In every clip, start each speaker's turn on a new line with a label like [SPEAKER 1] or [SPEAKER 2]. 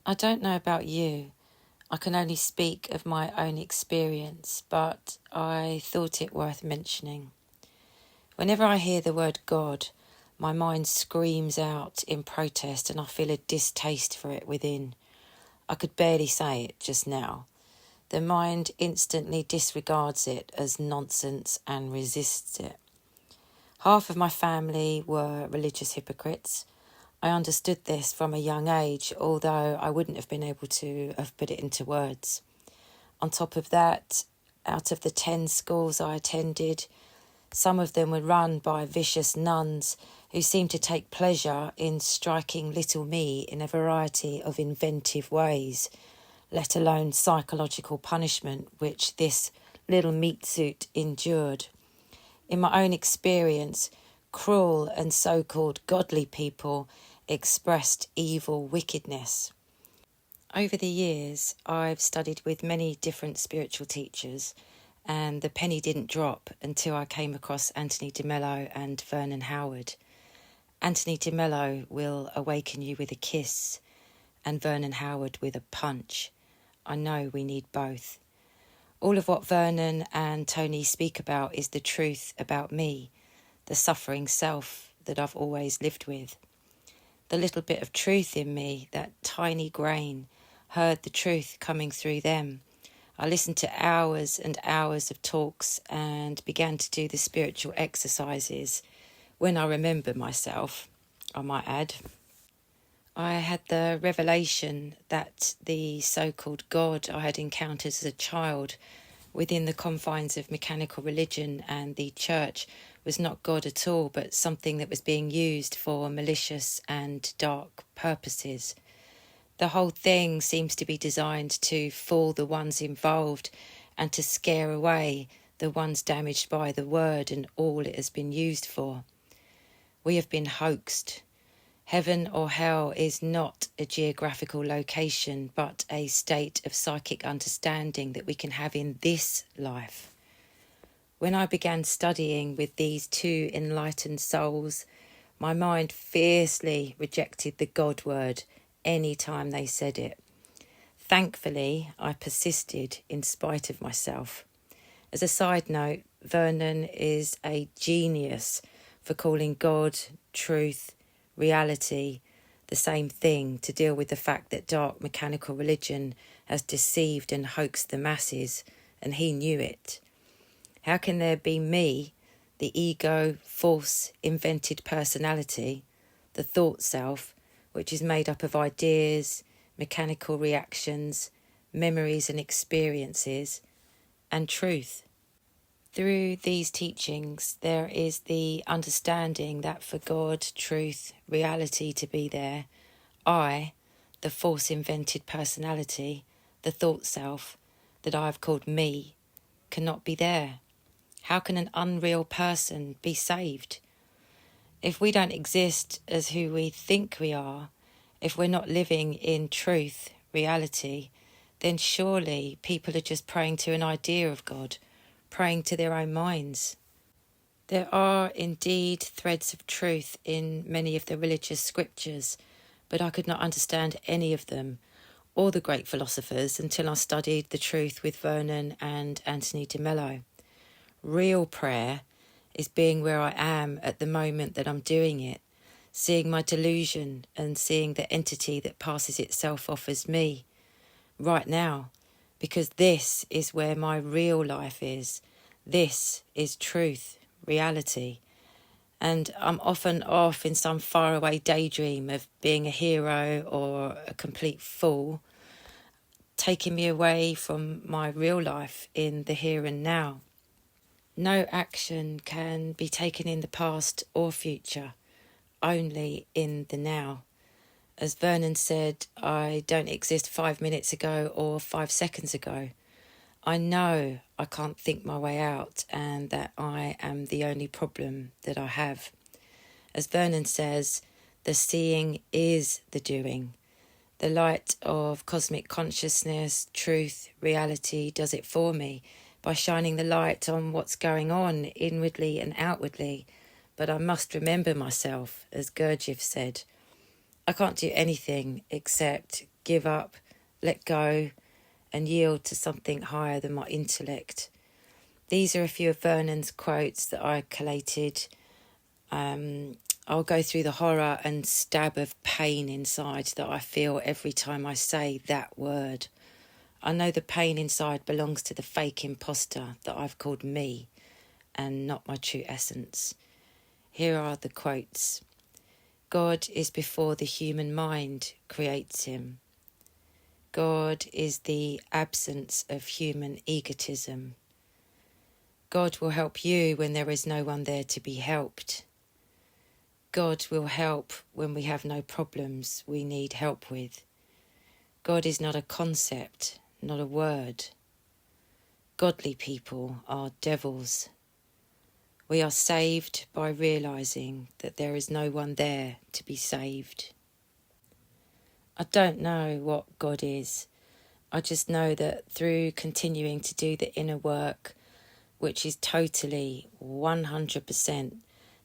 [SPEAKER 1] I don't know about you. I can only speak of my own experience, but I thought it worth mentioning. Whenever I hear the word God, my mind screams out in protest and I feel a distaste for it within. I could barely say it just now. The mind instantly disregards it as nonsense and resists it. Half of my family were religious hypocrites. I understood this from a young age, although I wouldn't have been able to have put it into words. On top of that, out of the 10 schools I attended, some of them were run by vicious nuns who seemed to take pleasure in striking little me in a variety of inventive ways, let alone psychological punishment, which this little meat suit endured. In my own experience, cruel and so-called godly people expressed evil wickedness. Over the years, I've studied with many different spiritual teachers, and the penny didn't drop until I came across Anthony de Mello and Vernon Howard. Anthony de Mello will awaken you with a kiss, and Vernon Howard with a punch. I know we need both. All of what Vernon and Tony speak about is the truth about me, the suffering self that I've always lived with. The little bit of truth in me, that tiny grain, heard the truth coming through them. I listened to hours and hours of talks and began to do the spiritual exercises when I remember myself, I might add. I had the revelation that the so-called God I had encountered as a child within the confines of mechanical religion and the church was not God at all, but something that was being used for malicious and dark purposes. The whole thing seems to be designed to fool the ones involved and to scare away the ones damaged by the word and all it has been used for. We have been hoaxed. Heaven or hell is not a geographical location, but a state of psychic understanding that we can have in this life. When I began studying with these two enlightened souls, my mind fiercely rejected the God word any time they said it. Thankfully, I persisted in spite of myself. As a side note, Vernon is a genius for calling God, truth, reality, the same thing, to deal with the fact that dark mechanical religion has deceived and hoaxed the masses, and he knew it. How can there be me, the ego, false, invented personality, the thought self, which is made up of ideas, mechanical reactions, memories and experiences, and truth? Through these teachings, there is the understanding that for God, truth, reality to be there, I, the false invented personality, the thought self, that I have called me, cannot be there. How can an unreal person be saved? If we don't exist as who we think we are, if we're not living in truth, reality, then surely people are just praying to an idea of God, praying to their own minds. There are indeed threads of truth in many of the religious scriptures, but I could not understand any of them, or the great philosophers, until I studied the truth with Vernon and Anthony de Mello. Real prayer is being where I am at the moment that I'm doing it, seeing my delusion and seeing the entity that passes itself off as me, right now, because this is where my real life is. This is truth, reality. And I'm often off in some faraway daydream of being a hero or a complete fool, taking me away from my real life in the here and now. No action can be taken in the past or future, only in the now. As Vernon said, I don't exist 5 minutes ago or 5 seconds ago. I know I can't think my way out and that I am the only problem that I have. As Vernon says, the seeing is the doing. The light of cosmic consciousness, truth, reality does it for me by shining the light on what's going on inwardly and outwardly. But I must remember myself, as Gurdjieff said. I can't do anything except give up, let go, and yield to something higher than my intellect. These are a few of Vernon's quotes that I collated. I'll go through the horror and stab of pain inside that I feel every time I say that word. I know the pain inside belongs to the fake imposter that I've called me and not my true essence. Here are the quotes. God is before the human mind creates him. God is the absence of human egotism. God will help you when there is no one there to be helped. God will help when we have no problems we need help with. God is not a concept, not a word. Godly people are devils. We are saved by realising that there is no one there to be saved. I don't know what God is. I just know that through continuing to do the inner work, which is totally 100%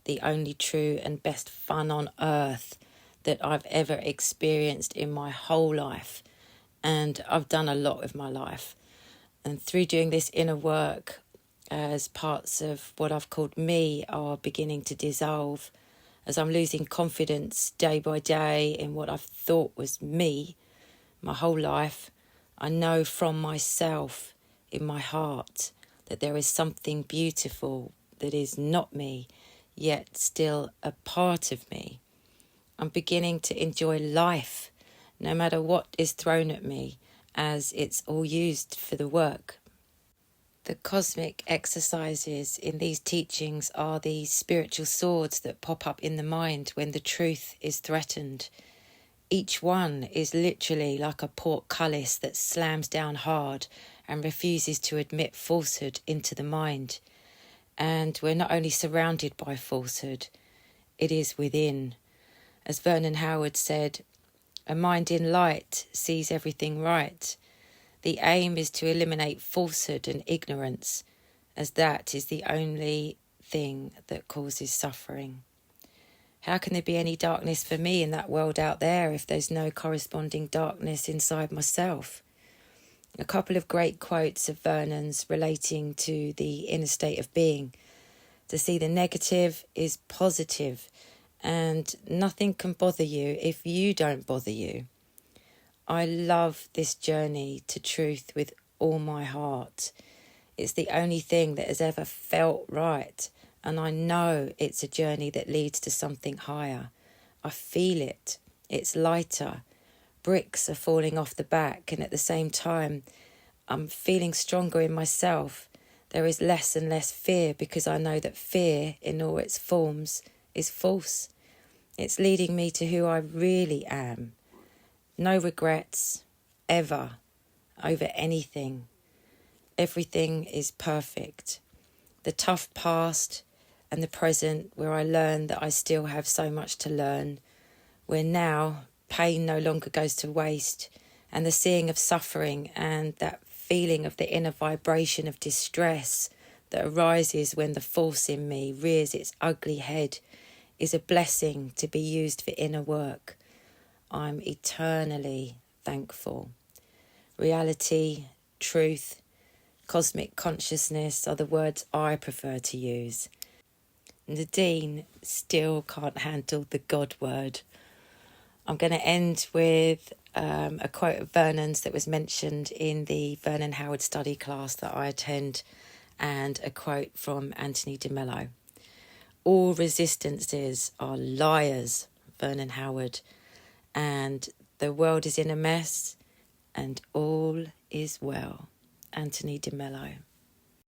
[SPEAKER 1] the only true and best fun on earth that I've ever experienced in my whole life. And I've done a lot with my life. And through doing this inner work, as parts of what I've called me are beginning to dissolve, as I'm losing confidence day by day in what I've thought was me my whole life, I know from myself in my heart that there is something beautiful that is not me, yet still a part of me. I'm beginning to enjoy life, no matter what is thrown at me, as it's all used for the work. The cosmic exercises in these teachings are the spiritual swords that pop up in the mind when the truth is threatened. Each one is literally like a portcullis that slams down hard and refuses to admit falsehood into the mind. And we're not only surrounded by falsehood, it is within. As Vernon Howard said, a mind in light sees everything right. The aim is to eliminate falsehood and ignorance, as that is the only thing that causes suffering. How can there be any darkness for me in that world out there if there's no corresponding darkness inside myself? A couple of great quotes of Vernon's relating to the inner state of being. To see the negative is positive, and nothing can bother you if you don't bother you. I love this journey to truth with all my heart. It's the only thing that has ever felt right, and I know it's a journey that leads to something higher. I feel it. It's lighter. Bricks are falling off the back, and at the same time, I'm feeling stronger in myself. There is less and less fear because I know that fear, in all its forms, is false. It's leading me to who I really am. No regrets, ever, over anything. Everything is perfect. The tough past and the present where I learn that I still have so much to learn, where now pain no longer goes to waste, and the seeing of suffering and that feeling of the inner vibration of distress that arises when the force in me rears its ugly head is a blessing to be used for inner work. I'm eternally thankful. Reality, truth, cosmic consciousness are the words I prefer to use. Nadine still can't handle the God word. I'm going to end with a quote of Vernon's that was mentioned in the Vernon Howard study class that I attend, and a quote from Anthony de Mello. All resistances are liars, Vernon Howard, and the world is in a mess and all is well. Anthony de Mello.